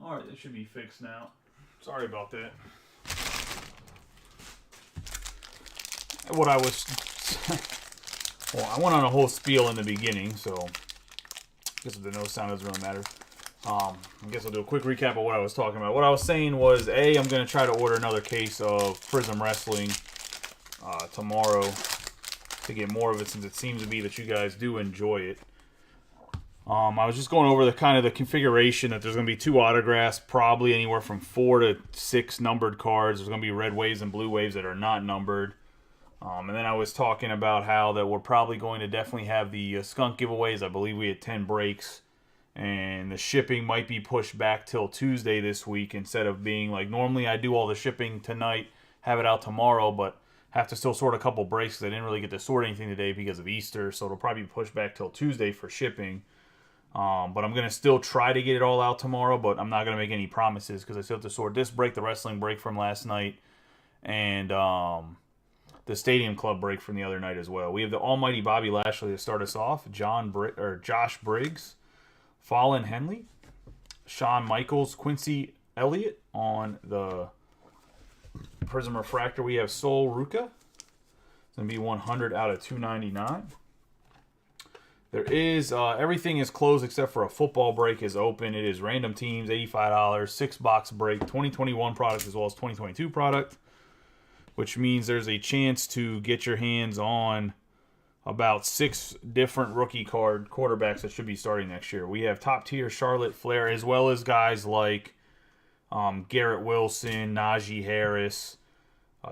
Alright, it should be fixed now. Sorry about that. What I was... well, I went on a whole spiel in the beginning, so... I guess the no sound doesn't really matter. I guess I'll do a quick recap of what I was talking about. What I was saying was, A, I'm going to try to order another case of Prizm Wrestling tomorrow to get more of it, since it seems to be that you guys do enjoy it. I was just going over the kind of the configuration that there's going to be 2 autographs, probably anywhere from 4 to 6 numbered cards. There's going to be red waves and blue waves that are not numbered. And then I was talking about how that we're probably going to definitely have the skunk giveaways. I believe we had 10 breaks. And the shipping might be pushed back till Tuesday this week, instead of being like normally I do all the shipping tonight, have it out tomorrow, but have to still sort a couple breaks because I didn't really get to sort anything today because of Easter. So it'll probably be pushed back till Tuesday for shipping. But I'm going to still try to get it all out tomorrow, but I'm not going to make any promises because I still have to sort this break, the wrestling break from last night, and the Stadium Club break from the other night as well. We have the almighty Bobby Lashley to start us off, Josh Briggs, Fallon Henley, Shawn Michaels, Quincy Elliott on the Prizm Refractor. We have Sol Ruka. It's going to be 100 out of 299. There is, everything is closed except for a football break is open. It is random teams, $85, 6-box break, 2021 product as well as 2022 product, which means there's a chance to get your hands on about 6 different rookie card quarterbacks that should be starting next year. We have top-tier Charlotte Flair, as well as guys like Garrett Wilson, Najee Harris,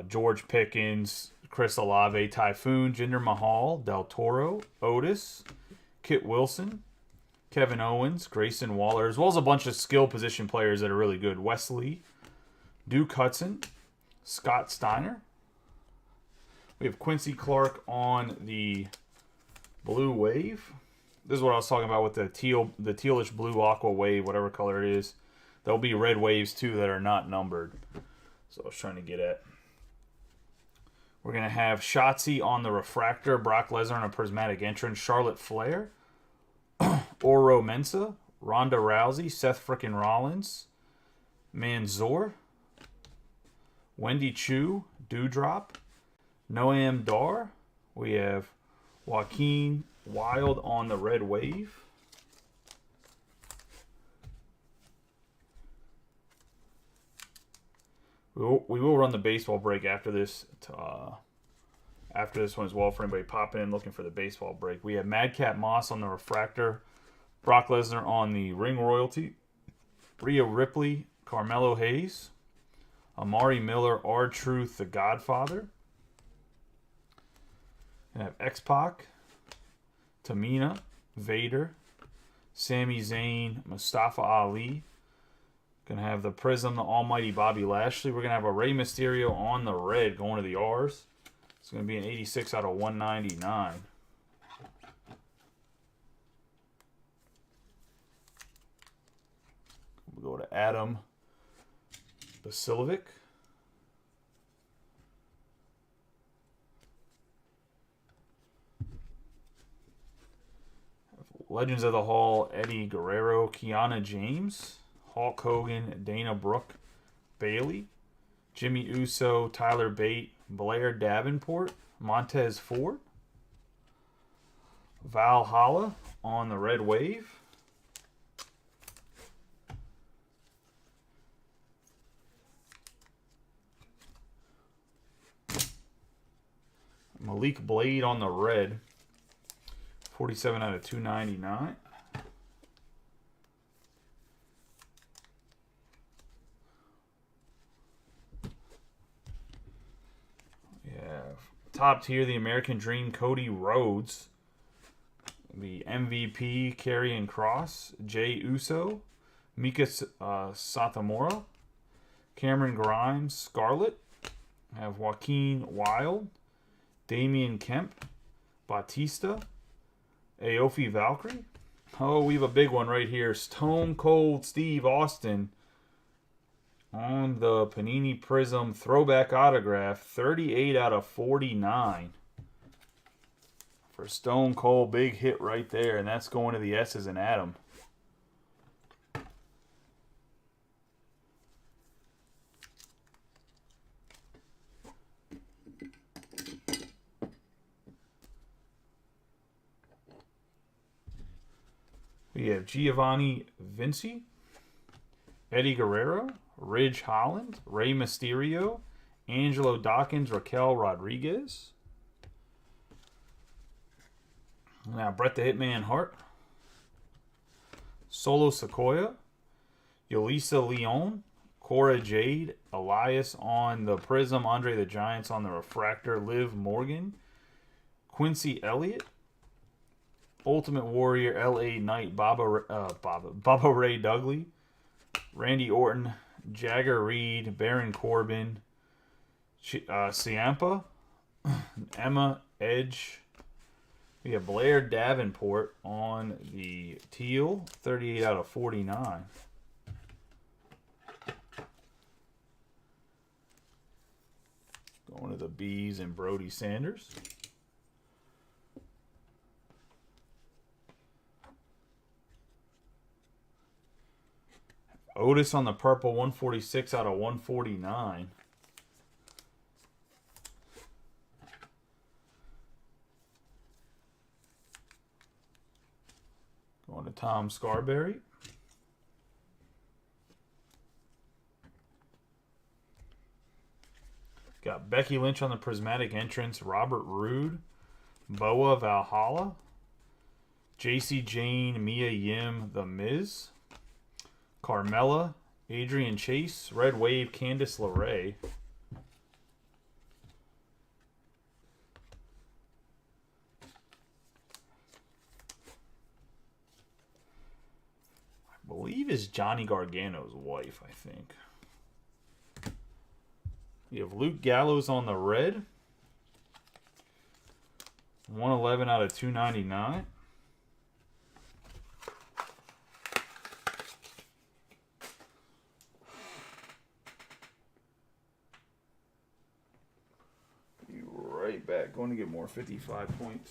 George Pickens, Chris Olave, Typhoon, Jinder Mahal, Del Toro, Otis, Kit Wilson, Kevin Owens, Grayson Waller, as well as a bunch of skill position players that are really good. Wesley, Duke Hudson, Scott Steiner. We have Quincy Clark on the blue wave. This is what I was talking about with the tealish blue aqua wave, whatever color it is. There'll be red waves too that are not numbered. So I was trying to get at. We're going to have Shotzi on the refractor, Brock Lesnar on a prismatic entrance, Charlotte Flair, Oro Mensa, Ronda Rousey, Seth frickin' Rollins, Mansoor, Wendy Chu, Dewdrop, Noam Dar. We have Joaquin Wild on the red wave. We will run the baseball break after this one as well for anybody popping in looking for the baseball break. We have Madcap Moss on the refractor, Brock Lesnar on the ring royalty, Rhea Ripley, Carmelo Hayes, Amari Miller, R-Truth, the Godfather. We have X-Pac, Tamina, Vader, Sami Zayn, Mustafa Ali. Going to have the Prizm, the almighty Bobby Lashley. We're going to have a Rey Mysterio on the red going to the R's. It's going to be an 86 out of 199. We'll go to Adam Basilovic. Legends of the Hall, Eddie Guerrero, Kiana James, Hulk Hogan, Dana Brooke, Bailey, Jimmy Uso, Tyler Bate, Blair Davenport, Montez Ford, Valhalla on the red wave, Malik Blade on the red, 47 out of 299. We have top tier, the American Dream, Cody Rhodes. The MVP, Karrion Kross, Jey Uso, Mika Satomura, Cameron Grimes, Scarlett. We have Joaquin Wild, Damian Kemp, Batista, Aofi Valkyrie. Oh, we have a big one right here. Stone Cold Steve Austin on the Panini Prizm throwback autograph. 38 out of 49. For Stone Cold, big hit right there. And that's going to the S's and Adam. We have Giovanni Vinci, Eddie Guerrero, Ridge Holland, Rey Mysterio, Angelo Dawkins, Raquel Rodriguez. Now Bret the Hitman Hart, Solo Sequoia, Yulisa Leon, Cora Jade, Elias on the Prizm, Andre the Giants on the Refractor, Liv Morgan, Quincy Elliott, Ultimate Warrior, L.A. Knight, Baba Ray Dudley, Randy Orton, Jagger Reed, Baron Corbin, Ciampa, Emma Edge. We have Blair Davenport on the teal, 38 out of 49. Going to the Bees and Brody Sanders. Otis on the purple, 146 out of 149. Going to Tom Scarberry. Got Becky Lynch on the Prismatic Entrance, Robert Roode, Boa Valhalla, JC Jane, Mia Yim, The Miz, Carmella, Adrian Chase, Red Wave, Candice LeRae. I believe is Johnny Gargano's wife, I think. You have Luke Gallows on the red. 111 out of 299. Be right back. Going to get more 55 points.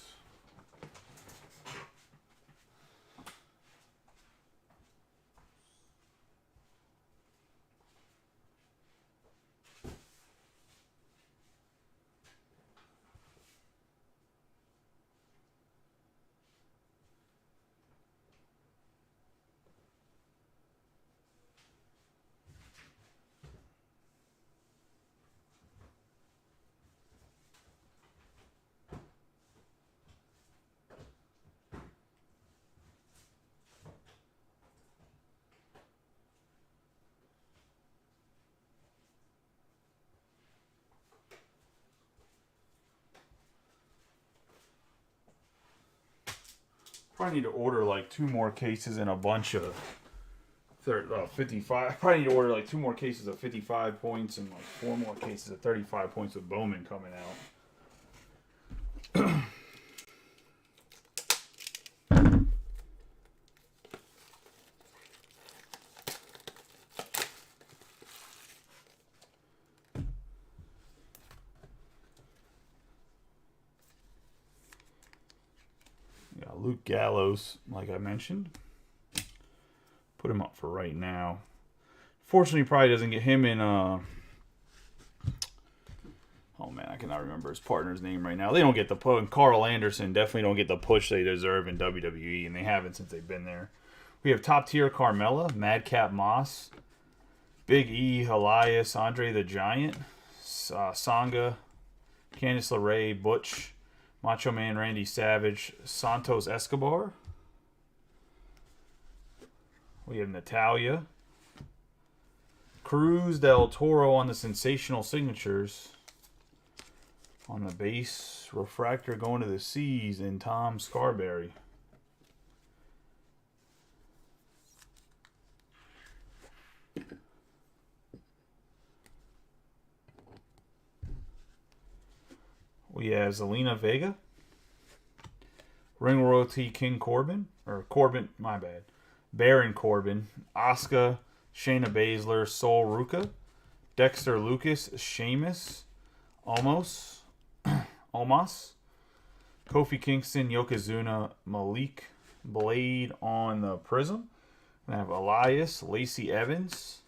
Probably need to order like 2 more cases and a bunch of 55. Probably need to order like 2 more cases of 55 points and like 4 more cases of 35 points with Bowman coming out. Luke Gallows, like I mentioned. Put him up for right now. Fortunately, probably doesn't get him in... Oh, man, I cannot remember his partner's name right now. They don't get the push. Carl Anderson definitely don't get the push they deserve in WWE, and they haven't since they've been there. We have top-tier Carmella, Madcap Moss, Big E, Elias, Andre the Giant, Sangha, Candice LeRae, Butch, Macho Man Randy Savage, Santos Escobar. We have Natalia. Cruz del Toro on the sensational signatures. On the base, refractor going to the C's and Tom Scarberry. We have Zelina Vega. Ring Royalty King Corbin. Or Corbin, my bad. Baron Corbin. Asuka. Shayna Baszler. Sol Ruka. Dexter Lucas. Sheamus. Almost. Kofi Kingston. Yokozuna. Malik. Blade on the Prizm. We have Elias. Lacey Evans.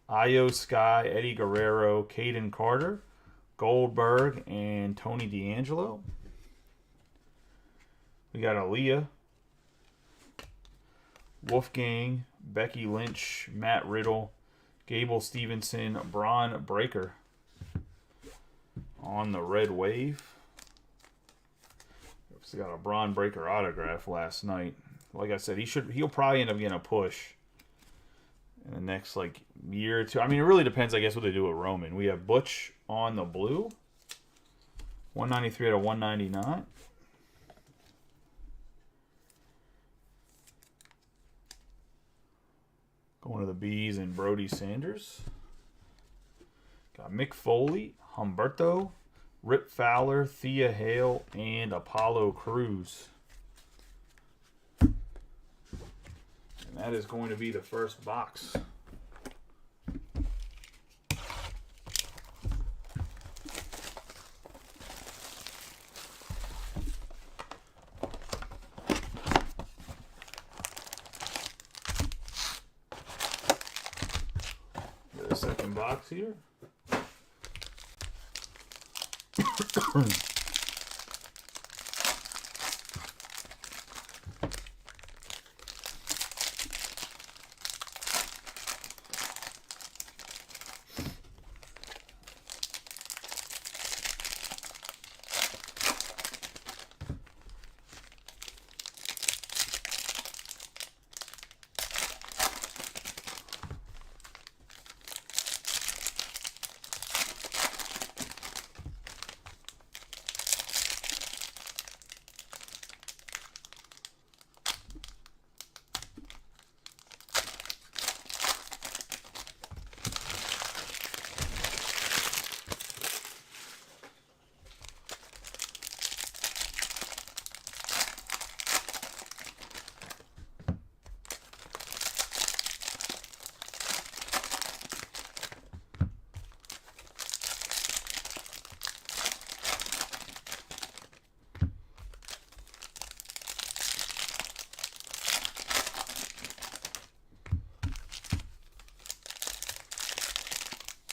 Io Sky. Eddie Guerrero. Caden Carter. Goldberg and Tony D'Angelo. We got Aaliyah. Wolfgang, Becky Lynch, Matt Riddle, Gable Stevenson, Braun Breaker on the red wave. He got a Braun Breaker autograph last night. Like I said, he'll probably end up getting a push in the next year or two. I mean, it really depends, I guess, what they do with Roman. We have Butch on the blue, 193 out of 199. Going to the Bees and Brody Sanders. Got Mick Foley, Humberto, Rip Fowler, Thea Hale, and Apollo Crews. And that is going to be the first box. Get the second box here.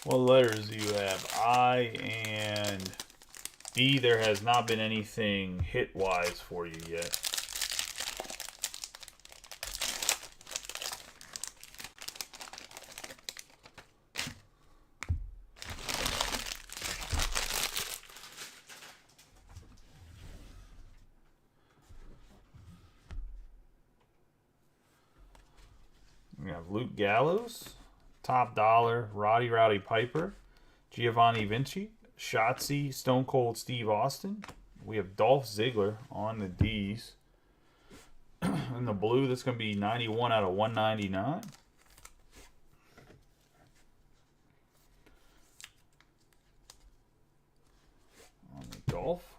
What letters do you have? I and B. There has not been anything hit-wise for you yet. We have Luke Gallows, Top Dollar, Roddy Piper, Giovanni Vinci, Shotzi, Stone Cold Steve Austin. We have Dolph Ziggler on the D's. In the blue, that's going to be 91 out of 199. On the Dolph.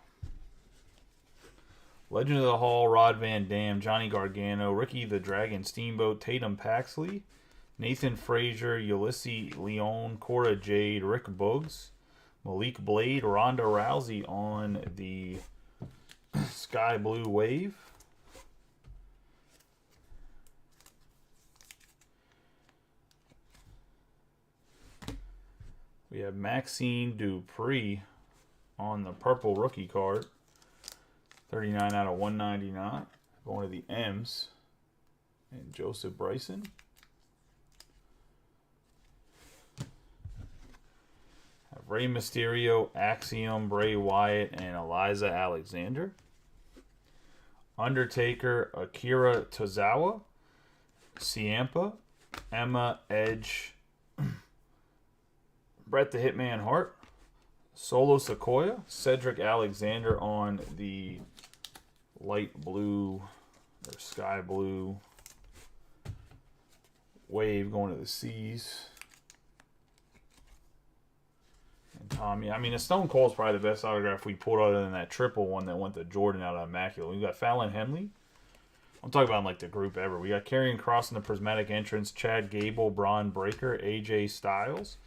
Legend of the Hall, Rod Van Dam, Johnny Gargano, Ricky the Dragon Steamboat, Tatum Paxley, Nathan Frazier, Ulysses Leon, Cora Jade, Rick Boogs, Malik Blade, Ronda Rousey on the Sky Blue Wave. We have Maxine Dupree on the purple rookie card. 39 out of 199. Going to the M's. And Joseph Bryson. Have Rey Mysterio, Axiom, Bray Wyatt, and Eliza Alexander. Undertaker, Akira Tozawa. Ciampa, Emma, Edge, Bret the Hitman Hart, Solo Sikoa, Cedric Alexander on the light blue or sky blue wave going to the C's. And Tommy, I mean, the Stone Cold's probably the best autograph we pulled other than that triple one that went to Jordan out of Immaculate. We got Fallon Henley. I'm talking about like the group ever. We got Karrion Kross in the Prismatic Entrance, Chad Gable, Braun Breaker, AJ Styles,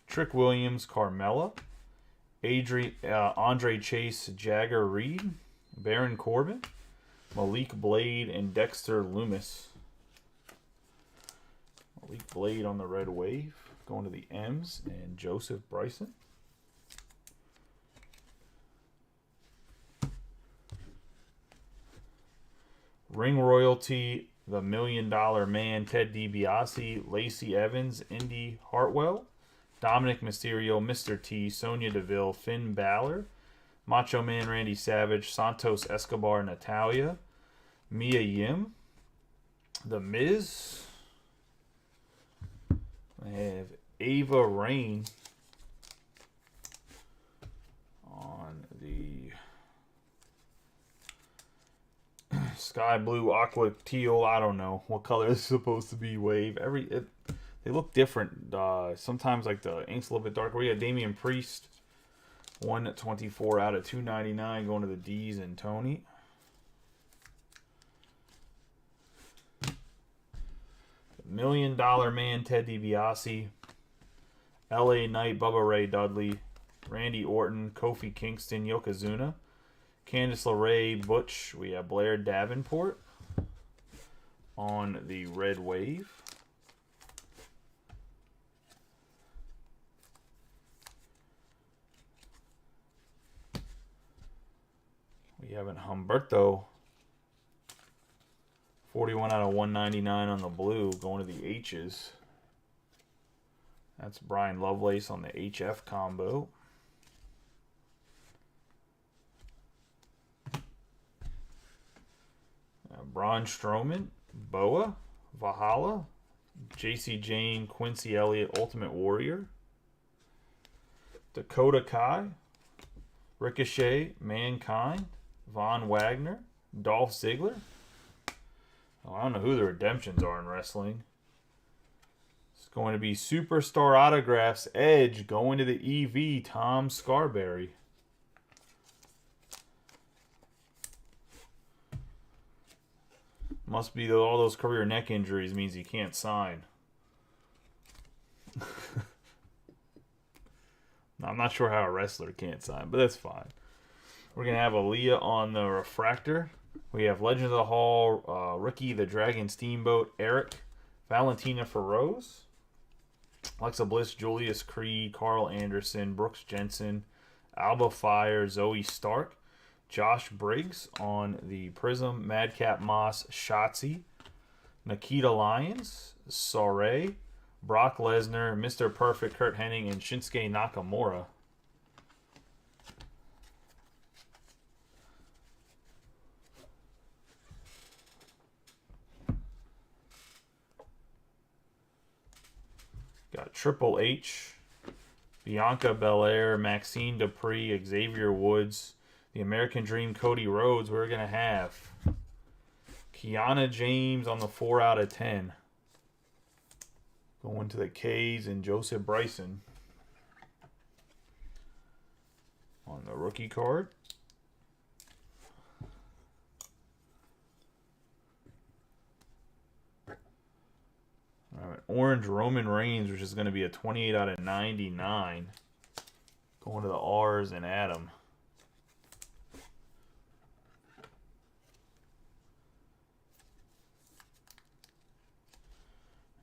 Trick Williams, Carmella, Andre Chase, Jagger Reed, Baron Corbin, Malik Blade, and Dexter Loomis. Malik Blade on the red wave. Going to the M's and Joseph Bryson. Ring Royalty, The $1 Million Man, Ted DiBiase, Lacey Evans, Indy Hartwell, Dominic Mysterio, Mr. T, Sonya Deville, Finn Balor, Macho Man Randy Savage, Santos Escobar, Natalia, Mia Yim, The Miz. I have Ava Rain on the sky blue, aqua, teal. I don't know what color this is supposed to be. Wave. They look different. Sometimes like the ink's a little bit darker. We got Damian Priest, 124 out of 299, going to the D's and Tony. $1 Million Man, Ted DiBiase, LA Knight, Bubba Ray Dudley, Randy Orton, Kofi Kingston, Yokozuna, Candice LeRae, Butch. We have Blair Davenport on the red wave. We have an Humberto, 41 out of 199 on the blue, going to the H's. That's Brian Lovelace on the HF combo. Braun Strowman, Boa, Valhalla, JC Jane, Quincy Elliott, Ultimate Warrior, Dakota Kai, Ricochet, Mankind, Von Wagner, Dolph Ziggler. Oh, I don't know who the redemptions are in wrestling. It's going to be Superstar Autographs, Edge, going to the EV, Tom Scarberry. Must be all those career neck injuries means he can't sign. I'm not sure how a wrestler can't sign, but that's fine. We're going to have Aaliyah on the refractor. We have Legend of the Hall, Ricky the Dragon Steamboat, Eric, Valentina Feroz, Alexa Bliss, Julius Creed, Carl Anderson, Brooks Jensen, Alba Fire, Zoe Stark, Josh Briggs on the Prizm, Madcap Moss, Shotzi, Nikita Lyons, Saray, Brock Lesnar, Mr. Perfect, Kurt Hennig, and Shinsuke Nakamura. Got Triple H, Bianca Belair, Maxine Dupree, Xavier Woods, the American Dream, Cody Rhodes. We're going to have Kiana James on the 4 out of 10. Going to the K's and Joseph Bryson on the rookie card. All right, orange Roman Reigns, which is going to be a 28 out of 99. Going to the R's and Adam.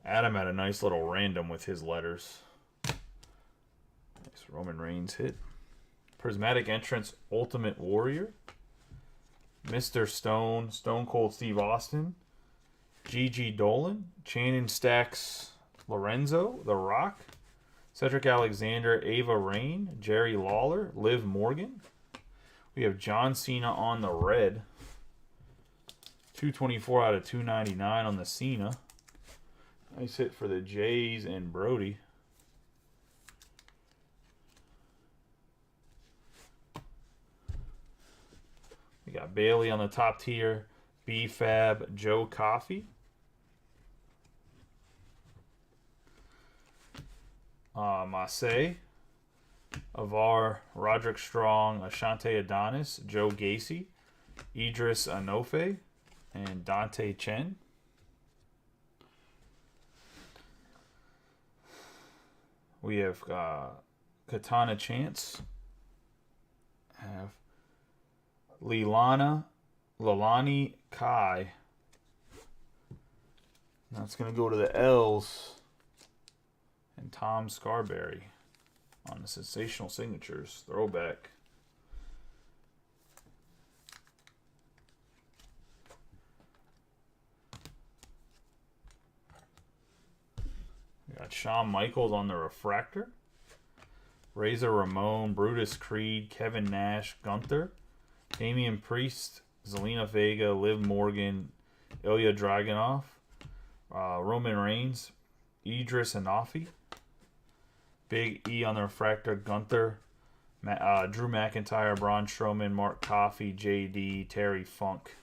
Adam had a nice little random with his letters. Nice Roman Reigns hit. Prismatic Entrance, Ultimate Warrior. Mr. Stone, Stone Cold Steve Austin. Gigi Dolan. Channing Stacks, Lorenzo, The Rock. Cedric Alexander, Ava Rain. Jerry Lawler, Liv Morgan. We have John Cena on the red. 224 out of 299 on the Cena. Nice hit for the Jays and Brody. We got Bailey on the top tier. B-Fab, Joe Coffey. Massey, Avar, Roderick Strong, Ashante Adonis, Joe Gacy, Idris Anofe, and Dante Chen. We have Katana Chance. Have Lalani Kai. That's going to go to the L's. And Tom Scarberry on the Sensational Signatures throwback. Got Shawn Michaels on the refractor. Razor Ramon, Brutus Creed, Kevin Nash, Gunther, Damian Priest, Zelina Vega, Liv Morgan, Ilya Dragunov, Roman Reigns, Idris Anafi, Big E on the refractor, Gunther, Drew McIntyre, Braun Strowman, Mark Coffey, JD, Terry Funk.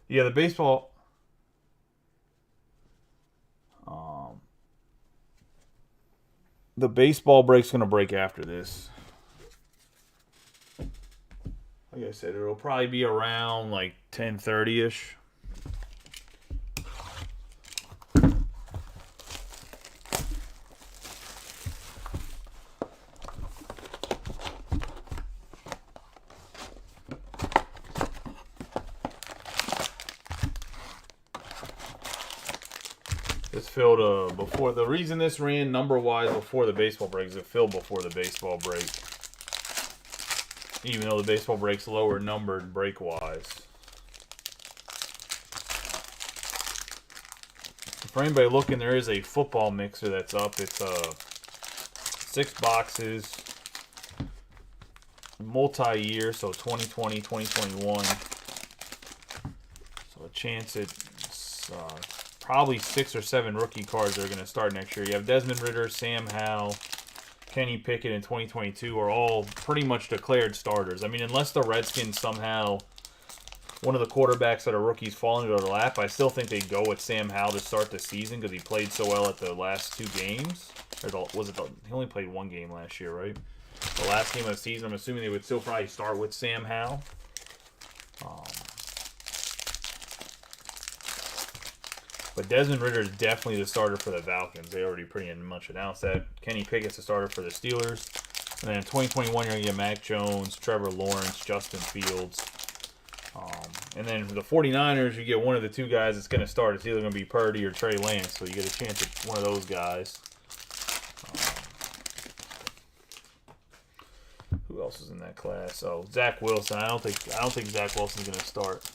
Yeah, the baseball. The baseball break's going to break after this. Like I said, it'll probably be around like 10:30-ish. This filled before the reason this ran number-wise before the baseball break is it filled before the baseball break. Even though the baseball break's lower numbered break-wise. For anybody looking, there is a football mixer that's up. It's 6 boxes, multi-year, so 2020, 2021. So a chance it's probably 6 or 7 rookie cards that are going to start next year. You have Desmond Ridder, Sam Howell, Kenny Pickett in 2022 are all pretty much declared starters. I mean, unless the Redskins somehow, one of the quarterbacks that are rookies fall into their lap, I still think they'd go with Sam Howell to start the season because he played so well at the last 2 games. Or he only played 1 game last year, right? The last game of the season, I'm assuming they would still probably start with Sam Howell. But Desmond Ridder is definitely the starter for the Falcons. They already pretty much announced that. Kenny Pickett's the starter for the Steelers. And then in 2021, you're going to get Mac Jones, Trevor Lawrence, Justin Fields. And then for the 49ers, you get one of the 2 guys that's going to start. It's either going to be Purdy or Trey Lance. So you get a chance at one of those guys. Who else is in that class? Oh, Zach Wilson. I don't think Zach Wilson's going to start.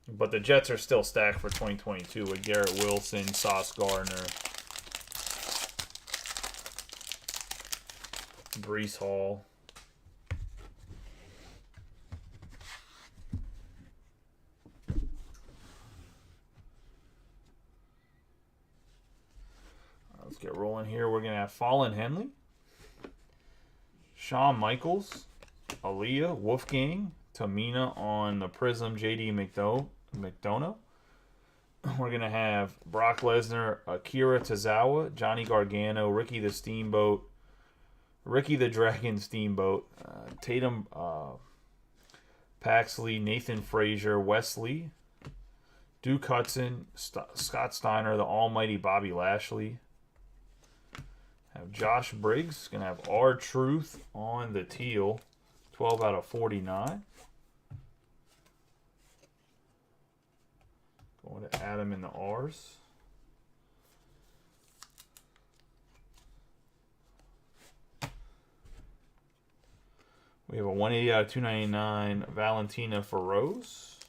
But the Jets are still stacked for 2022 with Garrett Wilson, Sauce Gardner, Breece Hall. Let's get rolling here. We're going to have Fallen Henley, Shawn Michaels, Aaliyah, Wolfgang, Tamina on the Prizm, JD McDonough. We're going to have Brock Lesnar, Akira Tozawa, Johnny Gargano, Ricky the Dragon Steamboat, Tatum Paxley, Nathan Frazier, Wesley, Duke Hudson, Scott Steiner, the almighty Bobby Lashley. Have Josh Briggs. Going to have R-Truth on the teal, 12 out of 49. Going to Adam in the R's. We have a 180 out of 299 Valentina for Rose.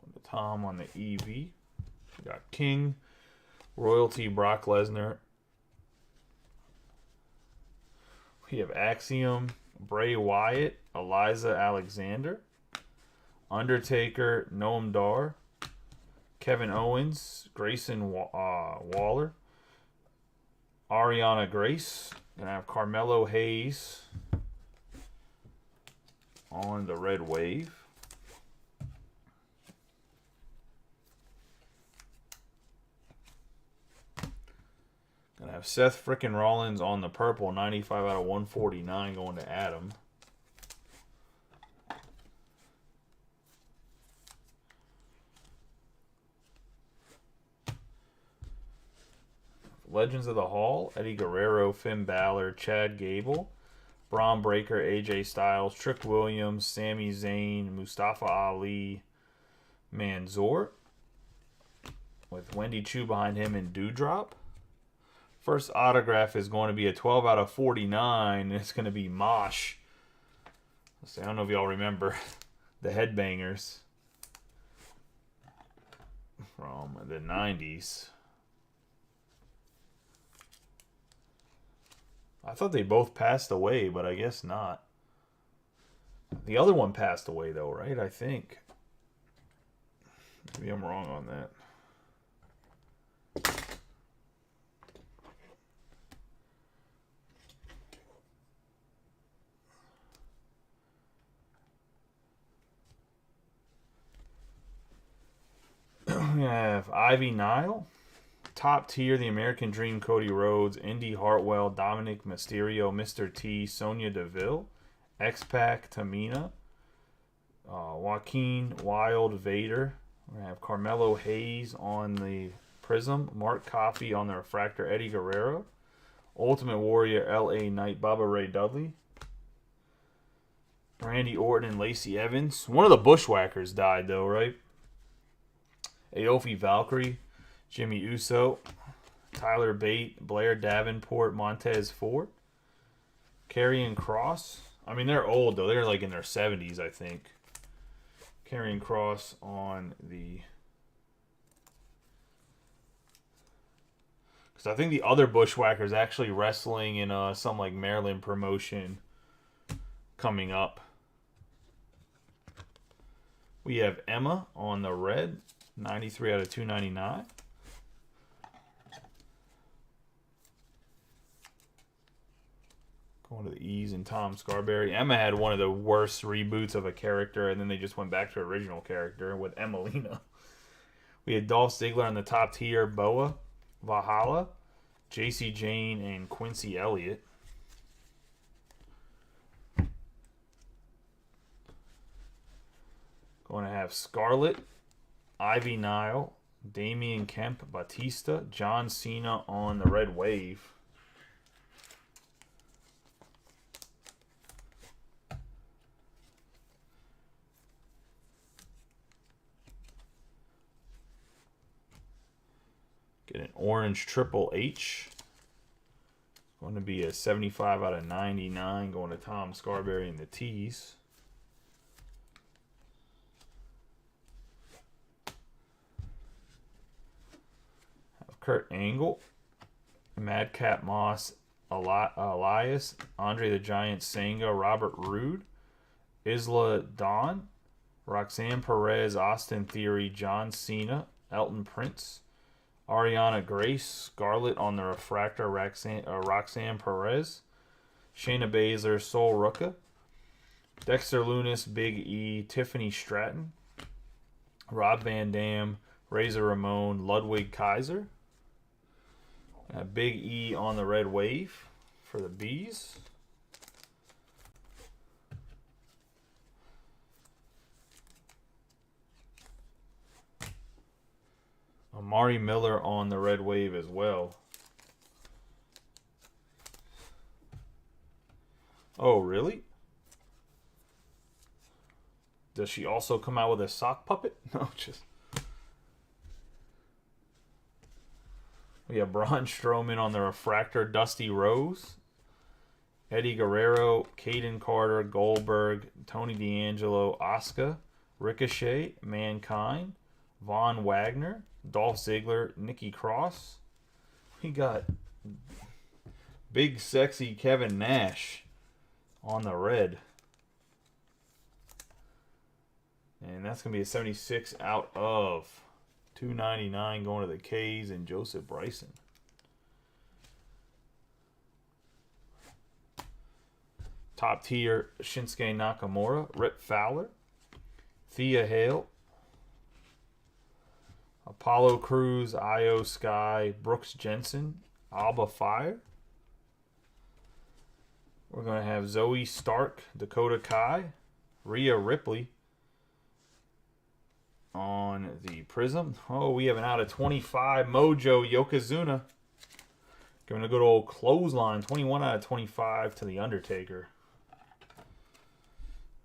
Going to Tom on the EV. We got King, Royalty, Brock Lesnar. We have Axiom, Bray Wyatt, Eliza Alexander, Undertaker, Noam Dar, Kevin Owens, Grayson Waller, Ariana Grace. Gonna have Carmelo Hayes on the Red Wave. Gonna have Seth frickin' Rollins on the purple, 95 out of 149 going to Adam. Legends of the Hall, Eddie Guerrero, Finn Balor, Chad Gable, Braun Breaker, AJ Styles, Trick Williams, Sami Zayn, Mustafa Ali, Manzor with Wendy Chu behind him in Dewdrop. First autograph is going to be a 12 out of 49, and it's going to be Mosh. I don't know if y'all remember the Headbangers from the 90s. I thought they both passed away, but I guess not. The other one passed away, though, right? I think. Maybe I'm wrong on that. We have Ivy Nile, Top Tier, The American Dream, Cody Rhodes, Indy Hartwell, Dominic Mysterio, Mr. T, Sonya Deville, X-Pac, Tamina, Joaquin Wild Vader. We have Carmelo Hayes on the Prizm, Mark Coffey on the Refractor, Eddie Guerrero, Ultimate Warrior, L.A. Knight, Bubba Ray Dudley, Randy Orton and Lacey Evans. One of the Bushwhackers died, though, right? Aofi Valkyrie, Jimmy Uso, Tyler Bate, Blair Davenport, Montez Ford, Karrion Kross. I mean, they're old, though. They're like in their 70s, I think. Karrion Kross on the... Because I think the other Bushwhackers actually wrestling in some like Maryland promotion coming up. We have Emma on the red. 93 out of 299. Going to the E's and Tom Scarberry. Emma had one of the worst reboots of a character, and then they just went back to original character with Emelina. We had Dolph Ziggler on the Top Tier, Boa, Valhalla, JC Jane, and Quincy Elliott. Going to have Scarlett, Ivy Nile, Damian Kemp, Batista, John Cena on the Red Wave. Get an orange Triple H. Going to be a 75 out of 99 going to Tom Scarberry in the T's. Kurt Angle, Madcap Moss, Elias, Andre the Giant Sanga, Robert Roode, Isla Dawn, Roxanne Perez, Austin Theory, John Cena, Elton Prince, Ariana Grace, Scarlett on the Refractor, Roxanne Perez, Shayna Baszler, Sol Ruka, Dexter Lumis, Big E, Tiffany Stratton, Rob Van Dam, Razor Ramon, Ludwig Kaiser. Big E on the Red Wave for the Bees. Amari Miller on the Red Wave as well. Oh, really? Does she also come out with a sock puppet? No, just... We have Braun Strowman on the Refractor, Dusty Rose, Eddie Guerrero, Caden Carter, Goldberg, Tony D'Angelo, Asuka, Ricochet, Mankind, Von Wagner, Dolph Ziggler, Nikki Cross. We got big sexy Kevin Nash on the red. And that's going to be a 76 out of 299 going to the K's and Joseph Bryson. Top Tier, Shinsuke Nakamura, Rip Fowler, Thea Hale, Apollo Crews, Io Sky, Brooks Jensen, Alba Fire. We're going to have Zoe Stark, Dakota Kai, Rhea Ripley on the Prizm. Oh, we have an out of 25 Mojo Yokozuna. Giving a good old clothesline. 21 out of 25 to The Undertaker.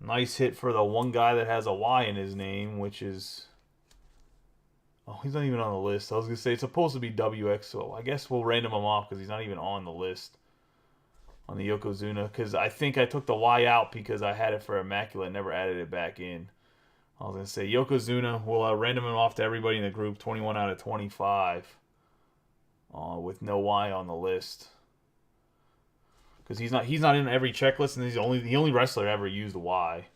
Nice hit for the one guy that has a Y in his name, which is Oh, he's not even on the list. I was going to say it's supposed to be WX, so I guess we'll random him off because he's not even on the list on the Yokozuna. Because I think I took the Y out because I had it for Immaculate, never added it back in. I was going to say Yokozuna, we'll random him off to everybody in the group, 21 out of 25 with no Y on the list. Because he's not in every checklist, and he's the only wrestler ever used a Y.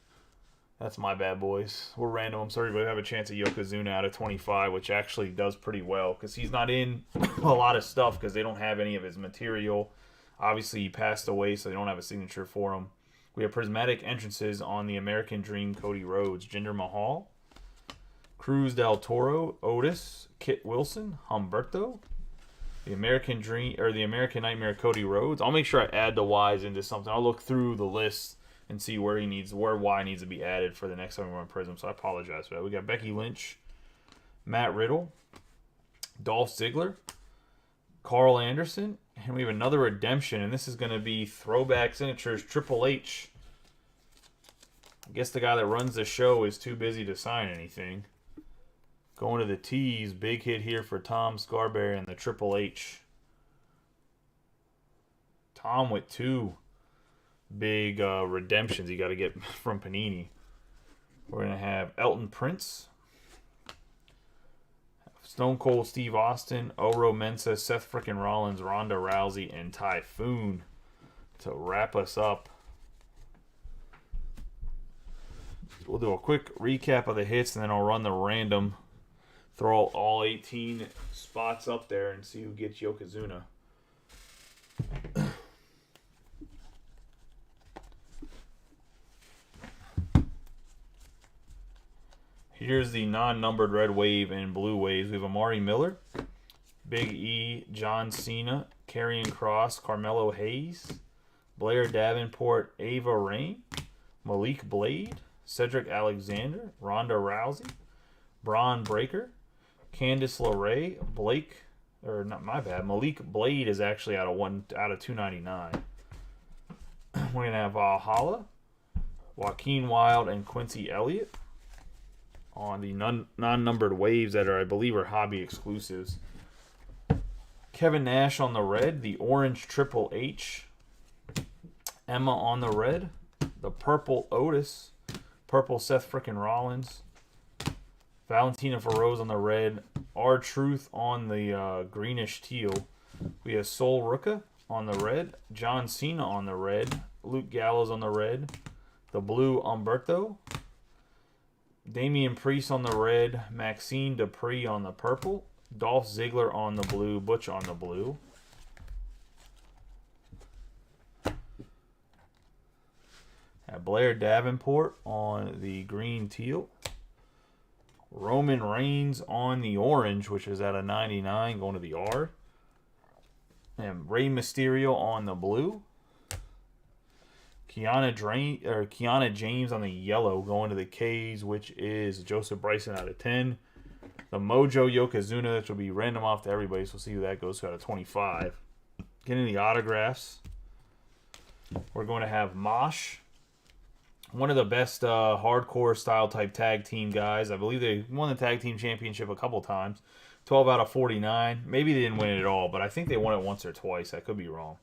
That's my bad, boys. We're random. I'm sorry, but we have a chance at Yokozuna out of 25, which actually does pretty well because he's not in a lot of stuff because they don't have any of his material. Obviously, he passed away, so they don't have a signature for him. We have prismatic entrances on the American Dream, Cody Rhodes, Jinder Mahal, Cruz del Toro, Otis, Kit Wilson, Humberto, the American Dream or the American Nightmare, Cody Rhodes. I'll make sure I add the Y's into something. I'll look through the list and see where Y needs to be added for the next time we run Prizm. So I apologize for that. We got Becky Lynch, Matt Riddle, Dolph Ziggler, Carl Anderson, and we have another redemption, and this is going to be throwback signatures, Triple H. I guess the guy that runs the show is too busy to sign anything. Going to the T's, big hit here for Tom Scarberry and the Triple H. Tom with two big redemptions you got to get from Panini. We're going to have Elton Prince, Stone Cold Steve Austin, Oro Mensah, Seth frickin' Rollins, Ronda Rousey, and Typhoon to wrap us up. We'll do a quick recap of the hits, and then I'll run the random. Throw all 18 spots up there and see who gets Yokozuna. Here's the non-numbered red wave and blue waves. We have Amari Miller, Big E, John Cena, Karrion Kross, Carmelo Hayes, Blair Davenport, Ava Rain, Malik Blade, Cedric Alexander, Ronda Rousey, Braun Breaker, Candice LeRae, Malik Blade is actually out of 299. We're gonna have Valhalla, Joaquin Wilde, and Quincy Elliott on the non-numbered waves that I believe are hobby exclusives. Kevin Nash on the red, the orange Triple H, Emma on the red, the purple Otis, purple Seth frickin' Rollins, Valentina Feroz on the red, R-Truth on the greenish teal. We have Sol Ruka on the red, John Cena on the red, Luke Gallows on the red, the blue Umberto, Damian Priest on the red, Maxine Dupree on the purple, Dolph Ziggler on the blue, Butch on the blue. Blair Davenport on the green teal. Roman Reigns on the orange, which is at a 99, going to the R. And Rey Mysterio on the blue. Kiana James on the yellow, going to the K's, which is Joseph Bryson out of 10. The Mojo Yokozuna, which will be random off to everybody, so we'll see who that goes to out of 25. Getting the autographs. We're going to have Mosh, one of the best hardcore style type tag team guys. I believe they won the tag team championship a couple times. 12 out of 49. Maybe they didn't win it all, but I think they won it once or twice. I could be wrong.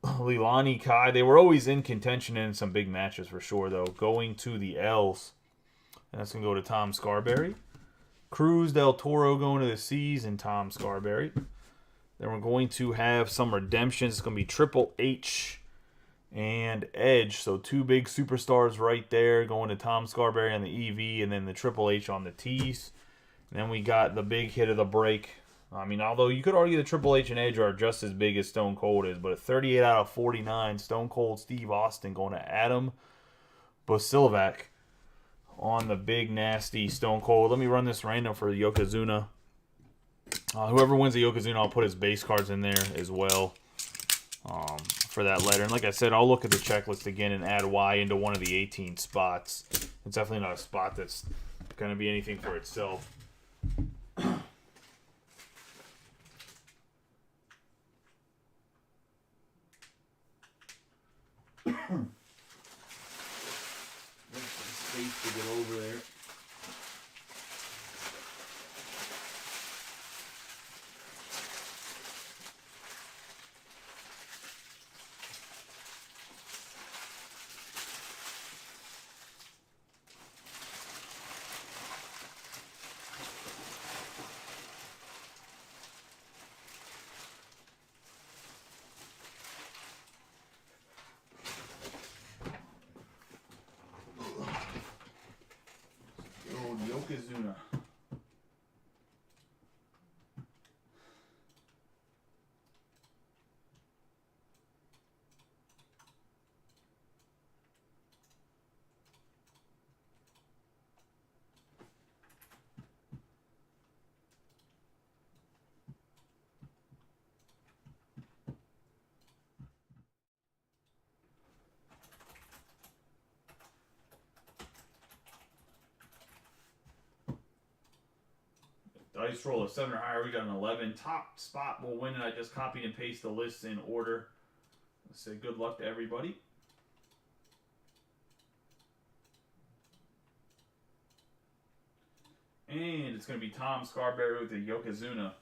Leilani Kai, they were always in contention in some big matches for sure, though. Going to the L's. And that's going to go to Tom Scarberry. Cruz del Toro going to the C's and Tom Scarberry. Then we're going to have some redemptions. It's going to be Triple H and Edge. So two big superstars right there going to Tom Scarberry on the EV and then the Triple H on the T's. And then we got the big hit of the break. I mean, although you could argue the Triple H and Edge are just as big as Stone Cold is, but a 38 out of 49, Stone Cold Steve Austin going to Adam Bosilovac on the big, nasty Stone Cold. Let me run this random for the Yokozuna. Whoever wins the Yokozuna, I'll put his base cards in there as well for that letter. And like I said, I'll look at the checklist again and add Y into one of the 18 spots. It's definitely not a spot that's going to be anything for itself. Space to get over there. dice roll of 7 or higher. We got an 11. Top spot will win, and I just copied and pasted the lists in order. Let's say good luck to everybody. And it's going to be Tom Scarberry with the Yokozuna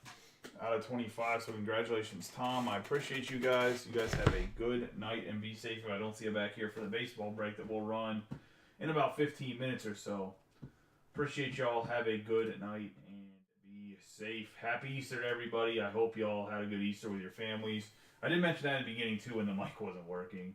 out of 25. So congratulations, Tom. I appreciate you guys. You guys have a good night and be safe. If I don't see you back here for the baseball break that will run in about 15 minutes or so. Appreciate y'all. Have a good night and be safe. Happy Easter to everybody. I hope y'all had a good Easter with your families. I did mention that in the beginning too when the mic wasn't working.